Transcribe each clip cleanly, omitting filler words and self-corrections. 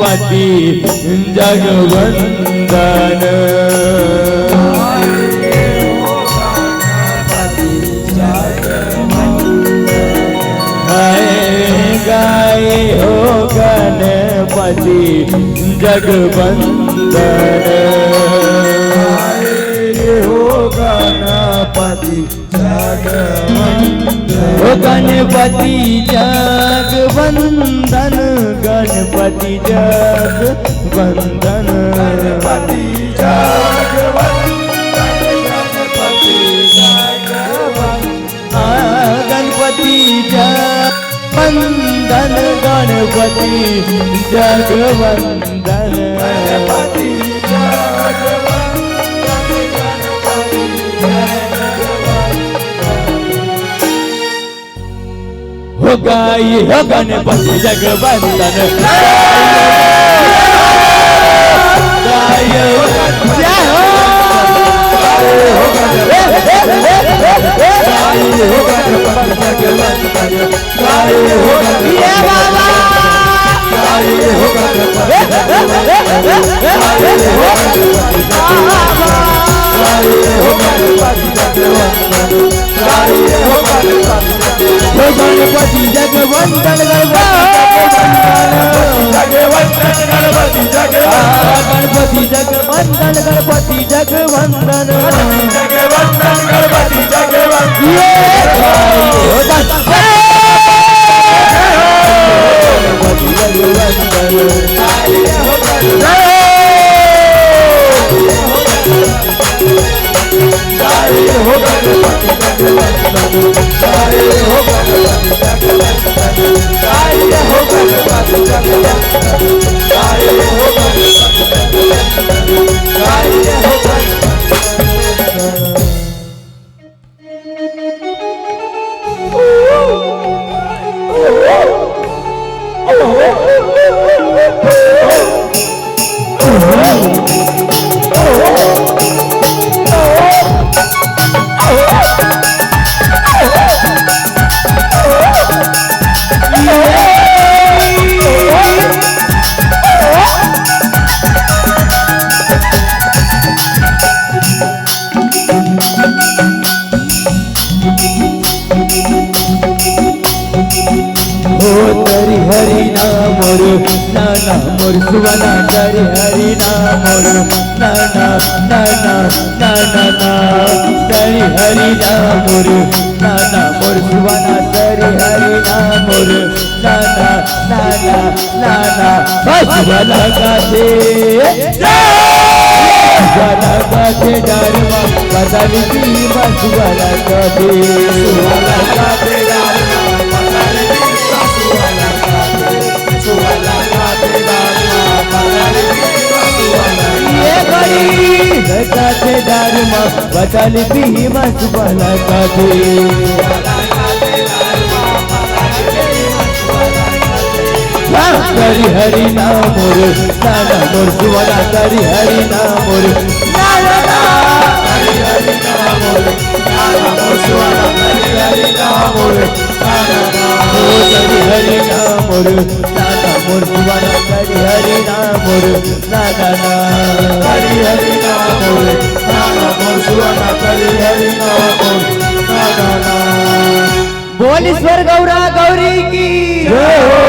गणपति जगवंदन। गाए हो गणपति जगवंदन। हो गणपति जगवंदन। ओ गणपति जगवंदन गणपति जगवंदन। गणपति जगवंदन गणपति जगवंदन। गणपति जगवंदन गणपति जगवंदन। गणपति हो गाई हो गणपति जगवंदन। गाई हो गणपति जगवंदन गणपति जगवंदन गणपति जगवंदन गणपति हरि नाम नाना मोर सुवना तरी हरि नाम नाना नाना नाना तरी हरि नाम नाना मोर सुवना तरी हरि नाम नाना नाना नाना बसवला गाथे बसवला गाथे डरमा बदल की बसवला गाथे सुवला गाथे गाथे डरमा बदल की बसवला गाथे। करी हरि नाम नाना मोर सुवना करी हरि नाम नाना हरि हरि नाम नाना मोर सुवना करी हरि नाम नाना करी हरि नाम नाना मोर सुवना करी हरि नाम नाना हरि हरि नाम नाना मोर सुवना करी हरि नाम नाना। बोल ईश्वर गौरा गौरी की जय हो।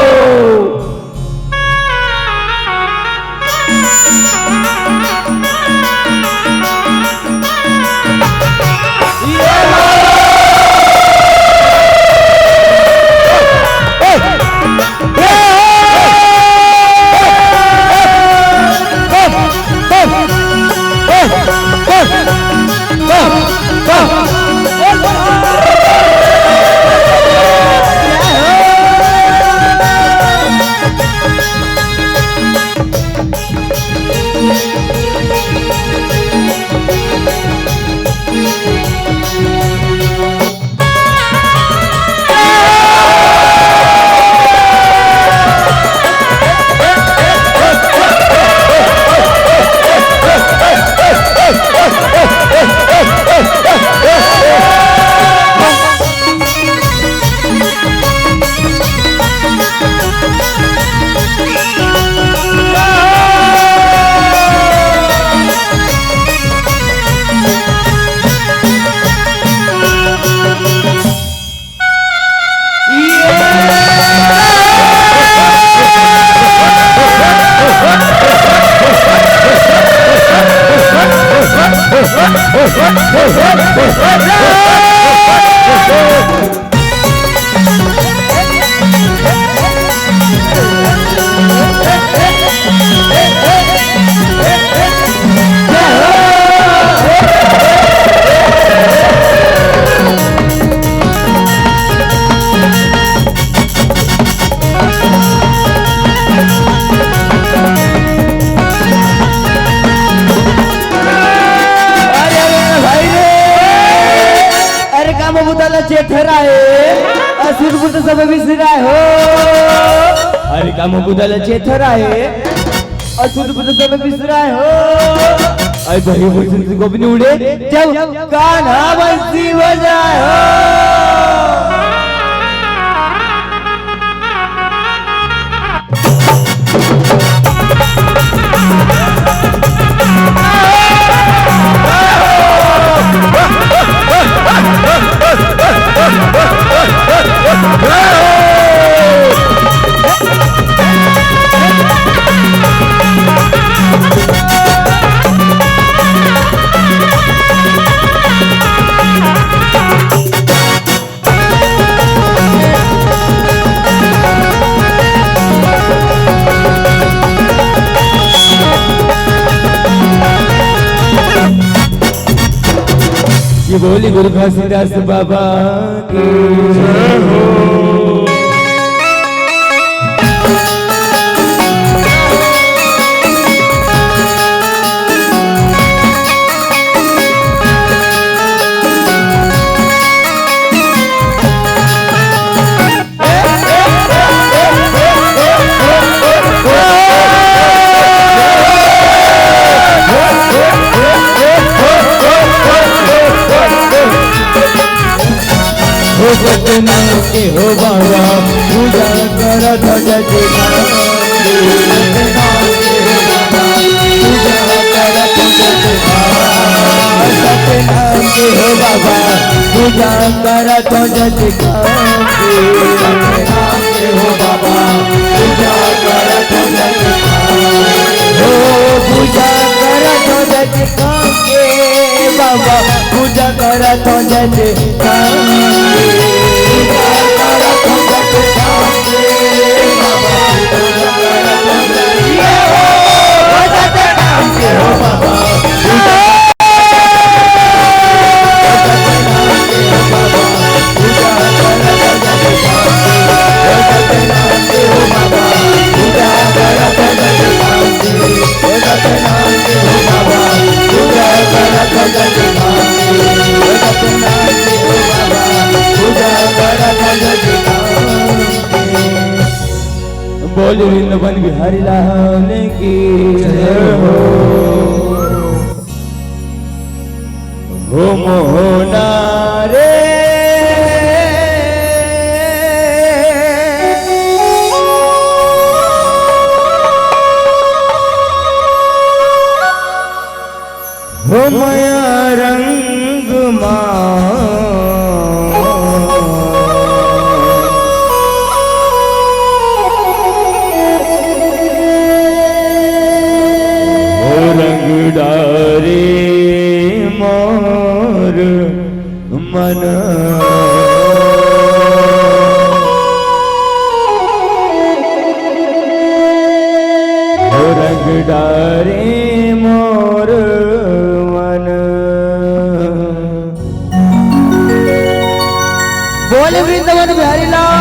मुकुदाला चेथराए असुर पुत्र सब विसराए हो अरे का मुकुदाला चेथराए असुर पुत्र सब विसराए हो अरे भाई मुझसे को भी उड़े जब कान्हा बंसी बजाए हो ये बोली गुरु घासीदास बाबा की जय हो सतना के हो बाबा पूजा कर ध्वजा सतना के हो बाबा पूजा कर ध्वजा हो बाबा पूजा कर ध्वजा हो पूजा कर ध्वजा के बाबा पूजा कर ध्वजा बोल वृंदावन बिहारी लाल की जय हो मोहना रे हो माया रंग डारे मोर मन रंग डारे मोर मन बोले वृंदावन बिहारी लाल